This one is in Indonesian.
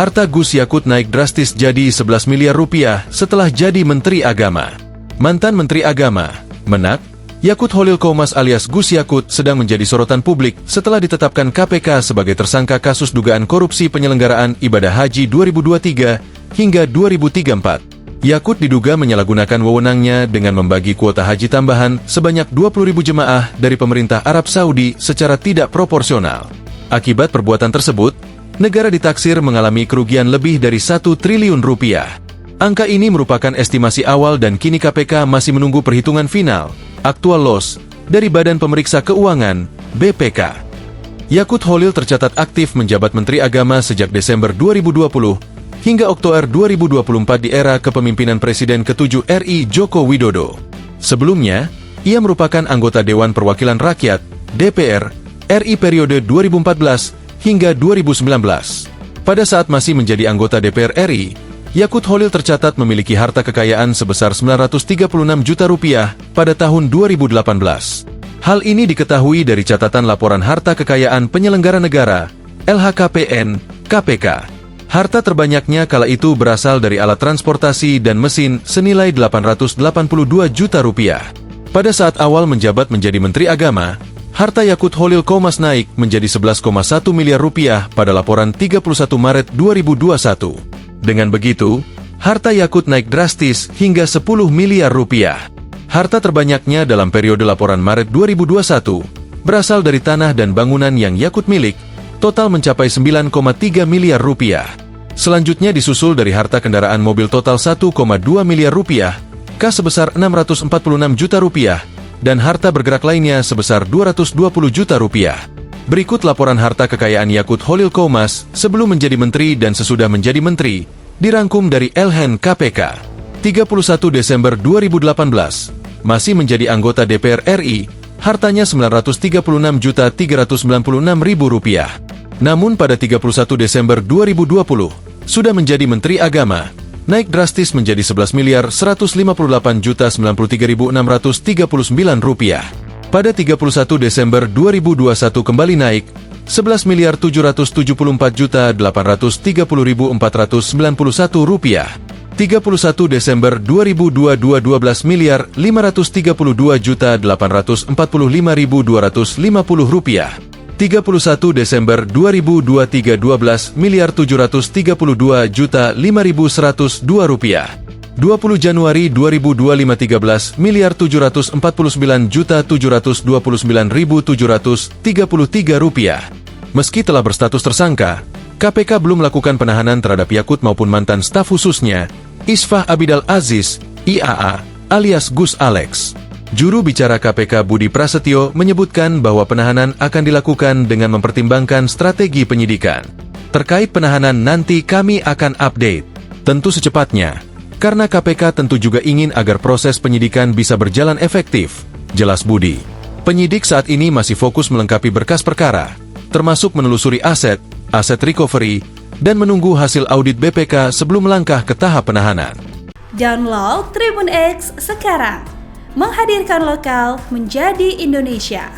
Harta Gus Yakut naik drastis jadi 11 miliar rupiah setelah jadi Menteri Agama. Mantan Menteri Agama, Menak, Yakut Holil Qomas alias Gus Yakut sedang menjadi sorotan publik setelah ditetapkan KPK sebagai tersangka kasus dugaan korupsi penyelenggaraan ibadah haji 2023 hingga 2034. Yakut diduga menyalahgunakan wewenangnya dengan membagi kuota haji tambahan sebanyak 20.000 jemaah dari pemerintah Arab Saudi secara tidak proporsional. Akibat perbuatan tersebut, negara ditaksir mengalami kerugian lebih dari 1 triliun rupiah. Angka ini merupakan estimasi awal dan kini KPK masih menunggu perhitungan final, actual loss, dari Badan Pemeriksa Keuangan, BPK. Yakut Holil tercatat aktif menjabat Menteri Agama sejak Desember 2020 hingga Oktober 2024 di era kepemimpinan Presiden ke-7 RI Joko Widodo. Sebelumnya, ia merupakan anggota Dewan Perwakilan Rakyat, DPR, RI periode 2014 hingga 2019. Pada saat masih menjadi anggota DPR RI, Yakut Holil tercatat memiliki harta kekayaan sebesar 936 juta rupiah pada tahun 2018. Hal ini diketahui dari catatan laporan harta kekayaan penyelenggara negara, LHKPN, KPK. Harta terbanyaknya kala itu berasal dari alat transportasi dan mesin senilai 882 juta rupiah. Pada saat awal menjabat menjadi Menteri Agama, harta Yakut Holil Qomas naik menjadi 11,1 miliar rupiah pada laporan 31 Maret 2021. Dengan begitu, harta Yakut naik drastis hingga 10 miliar rupiah. Harta terbanyaknya dalam periode laporan Maret 2021 berasal dari tanah dan bangunan yang Yakut milik, total mencapai 9,3 miliar rupiah. Selanjutnya disusul dari harta kendaraan mobil total 1,2 miliar rupiah, kas sebesar 646 juta rupiah, dan harta bergerak lainnya sebesar 220 juta rupiah. Berikut laporan harta kekayaan Yakut Holil Qomas sebelum menjadi menteri dan sesudah menjadi menteri, dirangkum dari LHN KPK. 31 Desember 2018, masih menjadi anggota DPR RI, hartanya 936.396.000 rupiah. Namun pada 31 Desember 2020, sudah menjadi Menteri Agama, naik drastis menjadi 11.158.093.639 rupiah. Pada 31 Desember 2021 kembali naik 11.774.830.491 rupiah. 31 Desember 2022 12.832.845.250 rupiah. 31 Desember 2023 12.832.5.102 rupiah. 20 Januari 2025 13.449.729.733 rupiah. Meski telah berstatus tersangka, KPK belum melakukan penahanan terhadap Yakut maupun mantan staf khususnya, Isfah Abidal Aziz, IAA, alias Gus Alex. Juru bicara KPK Budi Prasetyo menyebutkan bahwa penahanan akan dilakukan dengan mempertimbangkan strategi penyidikan. Terkait penahanan nanti kami akan update. Tentu secepatnya, karena KPK tentu juga ingin agar proses penyidikan bisa berjalan efektif, jelas Budi. Penyidik saat ini masih fokus melengkapi berkas perkara, termasuk menelusuri aset recovery, dan menunggu hasil audit BPK sebelum melangkah ke tahap penahanan. Download Tribun X sekarang, menghadirkan lokal menjadi Indonesia.